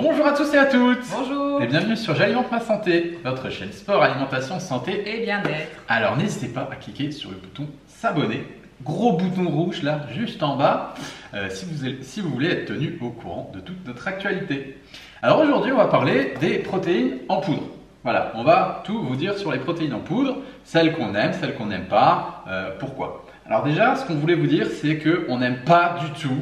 Bonjour à tous et à toutes. Bonjour. Et bienvenue sur J'alimente ma santé, votre chaîne sport, alimentation, santé Et bien-être. Alors n'hésitez pas à cliquer sur le bouton s'abonner, gros bouton rouge là, juste en bas, si vous voulez être tenu au courant de toute notre actualité. Alors aujourd'hui on va parler des protéines en poudre. Voilà, on va tout vous dire sur les protéines en poudre, celles qu'on aime, celles qu'on n'aime pas, pourquoi. Alors déjà, ce qu'on voulait vous dire, c'est qu'on n'aime pas du tout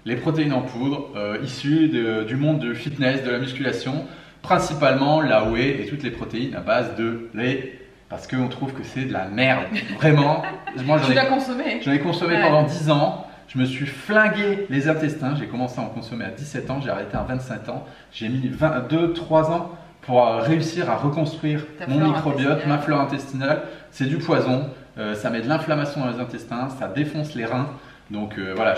les protéines en poudre issues du monde du fitness, de la musculation, principalement la whey et toutes les protéines à base de lait, parce qu'on trouve que c'est de la merde, vraiment. Moi, Tu l'as consommé? J'en ai consommé pendant 10 ans, je me suis flingué les intestins, j'ai commencé à en consommer à 17 ans, j'ai arrêté à 25 ans, j'ai mis 2-3 ans pour réussir à reconstruire mon microbiote, ma flore intestinale. C'est du poison, ça met de l'inflammation dans les intestins, ça défonce les reins. Donc voilà,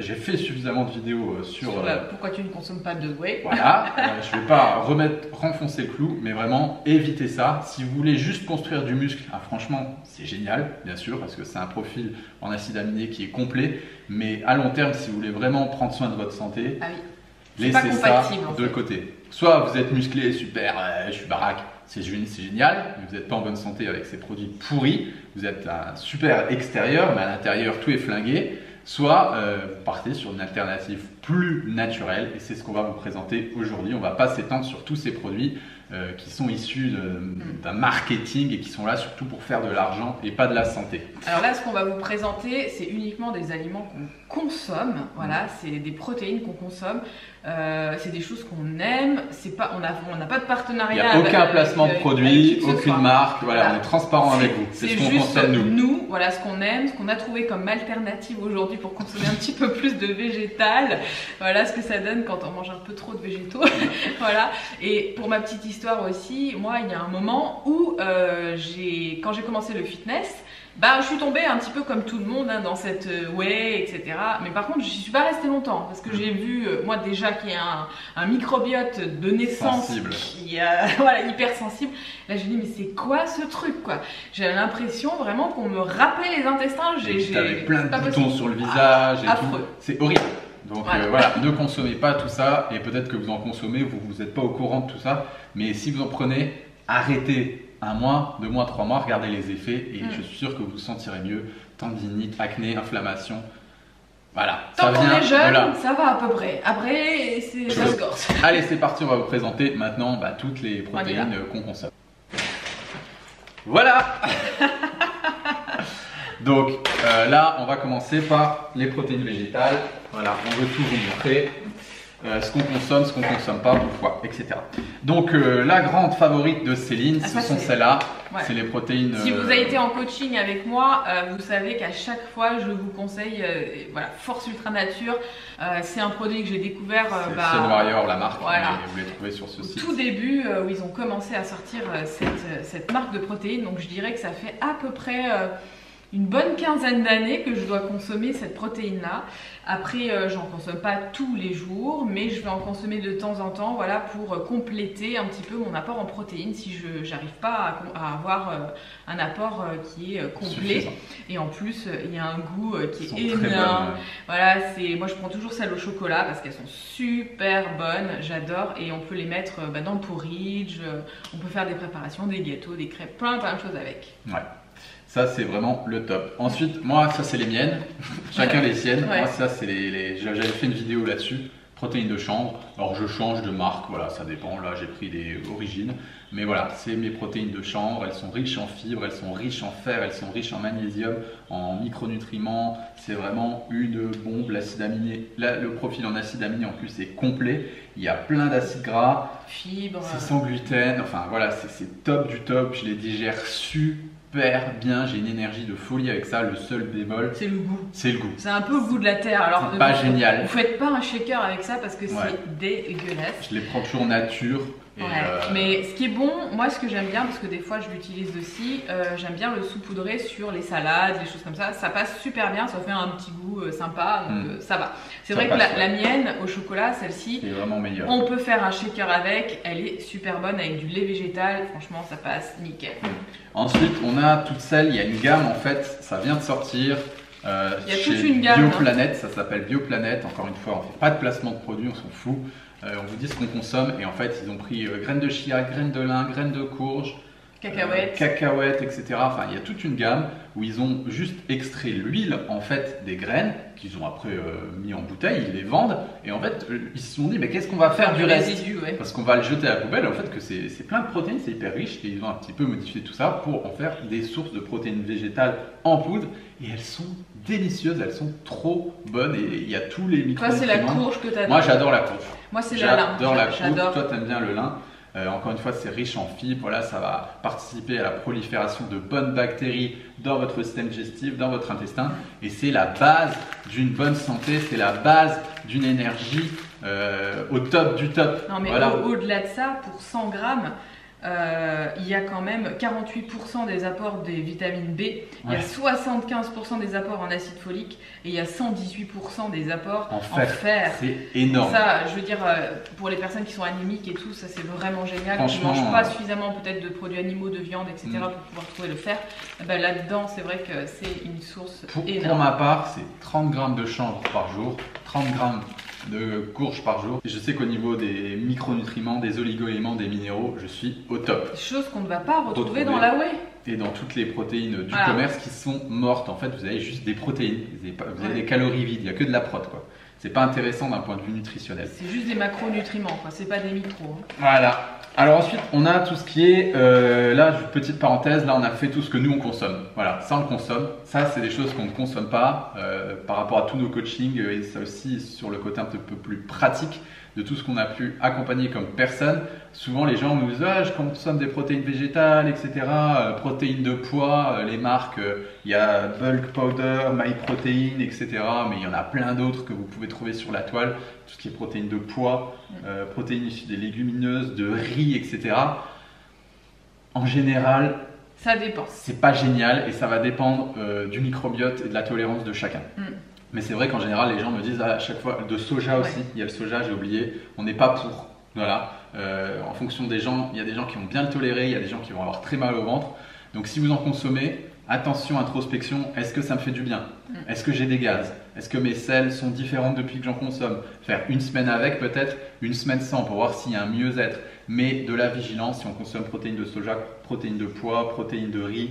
j'ai fait suffisamment de vidéos sur pourquoi tu ne consommes pas de whey. Voilà, je ne vais pas renfoncer le clou, mais vraiment évitez ça. Si vous voulez juste construire du muscle, franchement c'est génial, bien sûr, parce que c'est un profil en acides aminés qui est complet. Mais à long terme, si vous voulez vraiment prendre soin de votre santé, laissez ça de côté. Soit vous êtes musclé, super, je suis baraque, c'est génial, mais vous n'êtes pas en bonne santé avec ces produits pourris, vous êtes un super extérieur, mais à l'intérieur tout est flingué. Soit vous partez sur une alternative plus naturelle, et c'est ce qu'on va vous présenter aujourd'hui. On ne va pas s'étendre sur tous ces produits qui sont issus d'un marketing et qui sont là surtout pour faire de l'argent et pas de la santé. Alors là, ce qu'on va vous présenter, c'est uniquement des aliments qu'on consomme. Voilà, c'est des protéines qu'on consomme. C'est des choses qu'on aime. On n'a pas de partenariat. Il n'y a aucun placement de produit, aucune marque. Voilà, on est transparent avec vous. C'est ce qu'on consomme nous. Voilà ce qu'on aime, ce qu'on a trouvé comme alternative aujourd'hui pour consommer un petit peu plus de végétal. Voilà ce que ça donne quand on mange un peu trop de végétaux. Voilà. Et pour ma petite histoire aussi, moi, il y a un moment où quand j'ai commencé le fitness, je suis tombée un petit peu comme tout le monde dans cette whey, etc. Mais par contre, je ne suis pas restée longtemps parce que j'ai vu, moi déjà, qu'il y a un microbiote de naissance qui est hyper sensible. Là, j'ai dit, mais c'est quoi ce truc quoi? J'ai l'impression vraiment qu'on me rappelait les intestins. J'avais plein de boutons sur le visage et tout. C'est horrible. Donc voilà, ne consommez pas tout ça, et peut-être que vous en consommez, vous n'êtes pas au courant de tout ça, mais si vous en prenez, arrêtez 1 mois, 2 mois, 3 mois, regardez les effets et je suis sûr que vous vous sentirez mieux. Tendinite, acné, inflammation, voilà. Tant qu'on est jeune, ça va à peu près. Après, ça se corse. Allez, c'est parti, on va vous présenter maintenant toutes les protéines qu'on consomme. Voilà. Donc là, on va commencer par les protéines végétales. Voilà, on veut tout vous montrer. Ce qu'on consomme, ce qu'on ne consomme pas, pourquoi, etc. Donc la grande favorite de Céline, ce sont celles-là. Ouais. C'est les protéines. Si vous avez été en coaching avec moi, vous savez qu'à chaque fois, je vous conseille Force Ultra Nature. C'est un produit que j'ai découvert. C'est Warrior, la marque. Voilà. Vous les trouvez sur ce site. Au tout début, où ils ont commencé à sortir cette marque de protéines. Donc je dirais que ça fait à peu près une bonne quinzaine d'années que je dois consommer cette protéine-là. Après, j'en consomme pas tous les jours, mais je vais en consommer de temps en temps, voilà, pour compléter un petit peu mon apport en protéines si je n'arrive pas à avoir un apport qui est complet. Suffisant. Et en plus, il y a un goût qui est énorme. Voilà, moi je prends toujours celles au chocolat parce qu'elles sont super bonnes, j'adore, et on peut les mettre dans le porridge, on peut faire des préparations, des gâteaux, des crêpes, plein de choses avec. Ouais. Ça, c'est vraiment le top. Ensuite, moi, ça, c'est les miennes. Chacun les siennes. Ouais. Moi, ça, c'est j'avais fait une vidéo là-dessus. Protéines de chanvre. Alors, je change de marque. Voilà, ça dépend. Là, j'ai pris des origines. Mais voilà, c'est mes protéines de chanvre. Elles sont riches en fibres, elles sont riches en fer, elles sont riches en magnésium, en micronutriments. C'est vraiment une bombe. L'acide aminé, le profil en acide aminé, en plus, est complet. Il y a plein d'acides gras. Fibres. C'est sans gluten. Enfin, voilà, c'est top du top. Je les digère super bien, j'ai une énergie de folie avec ça. Le seul bémol, c'est le goût. C'est le goût. C'est un peu le goût de la terre. Alors, pas génial. Vous faites pas un shaker avec ça parce que c'est dégueulasse. Je les prends toujours nature. Ouais. Mais ce qui est bon, moi ce que j'aime bien, parce que des fois je l'utilise aussi, j'aime bien le saupoudrer sur les salades, les choses comme ça. Ça passe super bien, ça fait un petit goût sympa, donc ça va. C'est vrai que la mienne au chocolat, celle-ci, c'est vraiment meilleur. On peut faire un shaker avec, elle est super bonne avec du lait végétal, franchement ça passe nickel. Ensuite, on a toutes celles, il y a une gamme en fait, ça vient de sortir. Il y a chez toute une gamme. Bioplanète, ça s'appelle Bioplanète. Encore une fois, on fait pas de placement de produits, on s'en fout. On vous dit ce qu'on consomme et en fait, ils ont pris graines de chia, graines de lin, graines de courge, cacahuètes, etc. Enfin, il y a toute une gamme où ils ont juste extrait l'huile en fait des graines qu'ils ont après mis en bouteille, ils les vendent et en fait ils se sont dit mais qu'est-ce qu'on va faire du reste parce qu'on va le jeter à la poubelle. En fait que c'est plein de protéines, c'est hyper riche et ils ont un petit peu modifié tout ça pour en faire des sources de protéines végétales en poudre et elles sont délicieuses, elles sont trop bonnes et il y a tous les micronutriments. Toi c'est la courge que tu adores. Moi j'adore la courge. Moi c'est le lin. J'adore la courge. Toi t'aimes bien le lin. Encore une fois, c'est riche en fibres, voilà, ça va participer à la prolifération de bonnes bactéries dans votre système digestif, dans votre intestin. Et c'est la base d'une bonne santé, c'est la base d'une énergie au top du top. Non mais voilà. au-delà de ça, pour 100 grammes, il y a quand même 48% des apports des vitamines B, il y a 75% des apports en acide folique et il y a 118% des apports en fer. C'est énorme. Ça, je veux dire, pour les personnes qui sont anémiques et tout, ça c'est vraiment génial, qui ne mangent pas suffisamment peut-être de produits animaux, de viande, etc. pour pouvoir trouver le fer. Ben, là-dedans, c'est vrai que c'est une source énorme. Pour ma part, c'est 30 grammes de chanvre par jour, 30 grammes de courge par jour. Et je sais qu'au niveau des micronutriments, des oligo-éléments, des minéraux, je suis au top. Chose qu'on ne va pas retrouver dans la whey. Et dans toutes les protéines du commerce qui sont mortes. En fait, vous avez juste des protéines, vous avez des calories vides, il n'y a que de la prot, quoi. C'est pas intéressant d'un point de vue nutritionnel. C'est juste des macronutriments, quoi. C'est pas des micros. Hein. Voilà. Alors ensuite, on a tout ce qui est, là, petite parenthèse, là on a fait tout ce que nous on consomme. Voilà, ça on le consomme. Ça, c'est des choses qu'on ne consomme pas par rapport à tous nos coachings et ça aussi sur le côté un peu plus pratique de tout ce qu'on a pu accompagner comme personne. Souvent les gens nous disent ah, je consomme des protéines végétales, etc. Protéines de poids, les marques, il y a Bulk Powder, MyProtein, etc. Mais il y en a plein d'autres que vous pouvez trouver sur la toile. Tout ce qui est protéines de poids, protéines issues des légumineuses, de riz, etc. En général, ça dépend. C'est pas génial et ça va dépendre du microbiote et de la tolérance de chacun. Mais c'est vrai qu'en général, les gens me disent à chaque fois, de soja aussi, il y a le soja, j'ai oublié, on n'est pas pour. Voilà. En fonction des gens, il y a des gens qui vont bien le tolérer, il y a des gens qui vont avoir très mal au ventre. Donc si vous en consommez, attention, introspection, est-ce que ça me fait du bien? Est-ce que j'ai des gaz? Est-ce que mes selles sont différentes depuis que j'en consomme? Faire une semaine avec peut-être, une semaine sans pour voir s'il y a un mieux-être. Mais de la vigilance, si on consomme protéines de soja, protéines de pois, protéines de riz,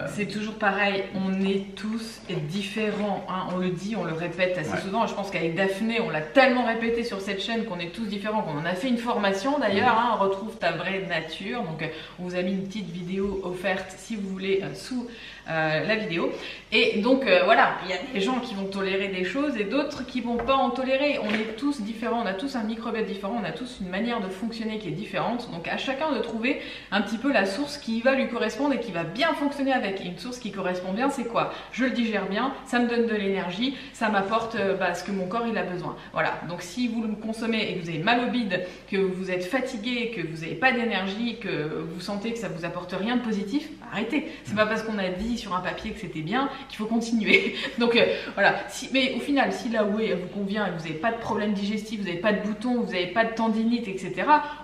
c'est toujours pareil, on est tous différents, hein. On le dit, on le répète assez souvent. Je pense qu'avec Daphné, on l'a tellement répété sur cette chaîne qu'on est tous différents, qu'on en a fait une formation d'ailleurs, hein, retrouve ta vraie nature. Donc on vous a mis une petite vidéo offerte si vous voulez sous la vidéo. Et donc voilà, il y a des gens qui vont tolérer des choses et d'autres qui vont pas en tolérer. On est tous différents, on a tous un microbiote différent, on a tous une manière de fonctionner qui est différente. Donc à chacun de trouver un petit peu la source qui va lui correspondre et qui va bien fonctionner avec. Et une source qui correspond bien, c'est quoi? Je le digère bien, ça me donne de l'énergie, ça m'apporte ce que mon corps il a besoin. Voilà, donc si vous le consommez et que vous avez mal au bide, que vous êtes fatigué, que vous n'avez pas d'énergie, que vous sentez que ça vous apporte rien de positif, arrêtez. C'est pas parce qu'on a dit sur un papier que c'était bien qu'il faut continuer. Donc voilà, mais au final, si la whey elle vous convient et que vous n'avez pas de problème digestif, vous n'avez pas de boutons, vous n'avez pas de tendinite, etc.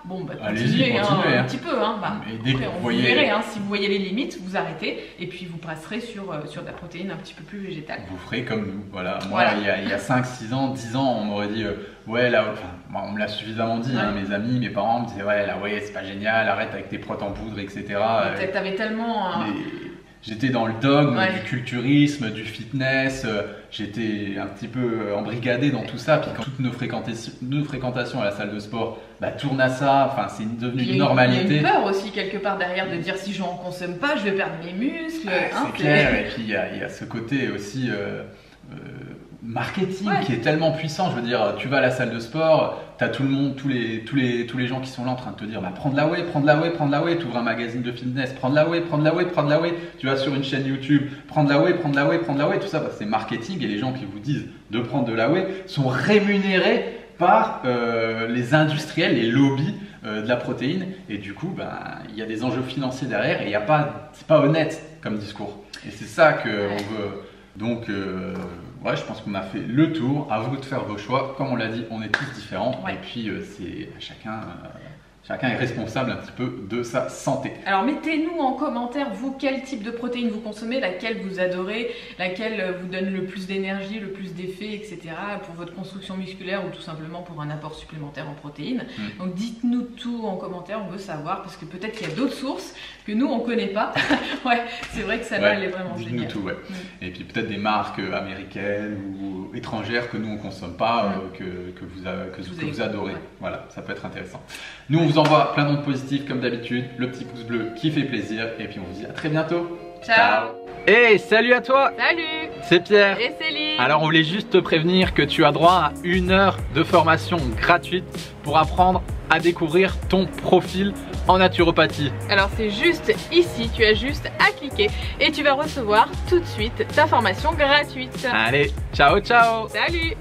Bon, bah continuez un petit peu. Hein. Bah, après, vous verrez, hein, si vous voyez les limites, vous arrêtez. Et puis vous passerez sur de la protéine un petit peu plus végétale. Vous ferez comme nous. Voilà. Moi, il y a 5, 6 ans, 10 ans, on m'aurait dit ouais, là, on me l'a suffisamment dit. Hein, mes amis, mes parents me disaient ouais, là, ouais, c'est pas génial, arrête avec tes protes en poudre, etc. T'avais tellement. J'étais dans le dogme du culturisme, du fitness, j'étais un petit peu embrigadé dans tout ça. Puis quand toutes nos fréquentations à la salle de sport tournent à ça, enfin, c'est devenu une normalité. Il y a une peur aussi quelque part derrière de dire si j'en consomme pas, je vais perdre mes muscles. C'est clair, et puis il y a ce côté aussi marketing qui est tellement puissant. Je veux dire, tu vas à la salle de sport, tu as tout le monde, tous les gens qui sont là en train de te dire prends de la whey, prends de la whey, prends de la whey. Tu ouvres un magazine de fitness, prends de la whey, prends de la whey, prends de la whey. Tu vas sur une chaîne YouTube, prends de la whey, prends de la whey, prends de la whey. Tout ça, c'est marketing et les gens qui vous disent de prendre de la whey sont rémunérés par les industriels, les lobbies de la protéine. Et du coup, il y a des enjeux financiers derrière et c'est pas honnête comme discours. Et c'est ça qu'on veut. Donc, je pense qu'on a fait le tour. À vous de faire vos choix. Comme on l'a dit, on est tous différents. Et puis, c'est à chacun Chacun est responsable un petit peu de sa santé. Alors mettez-nous en commentaire, vous, quel type de protéines vous consommez, laquelle vous adorez, laquelle vous donne le plus d'énergie, le plus d'effet, etc. pour votre construction musculaire ou tout simplement pour un apport supplémentaire en protéines. Donc dites-nous tout en commentaire, on veut savoir, parce que peut-être qu'il y a d'autres sources que nous on connaît pas. Ouais, c'est vrai que celle-là elle est vraiment géniale. Dites-nous tout, ouais. Et puis peut-être des marques américaines ou étrangères que nous on consomme pas, que vous adorez. Voilà, ça peut être intéressant. Nous on vous envoie plein d'ondes positives comme d'habitude, le petit pouce bleu qui fait plaisir et puis on vous dit à très bientôt. Ciao. Hey, salut à toi. Salut. C'est Pierre. Et Céline. Alors on voulait juste te prévenir que tu as droit à 1 heure de formation gratuite pour apprendre à découvrir ton profil en naturopathie. Alors c'est juste ici, tu as juste à cliquer et tu vas recevoir tout de suite ta formation gratuite. Allez, ciao ciao. Salut.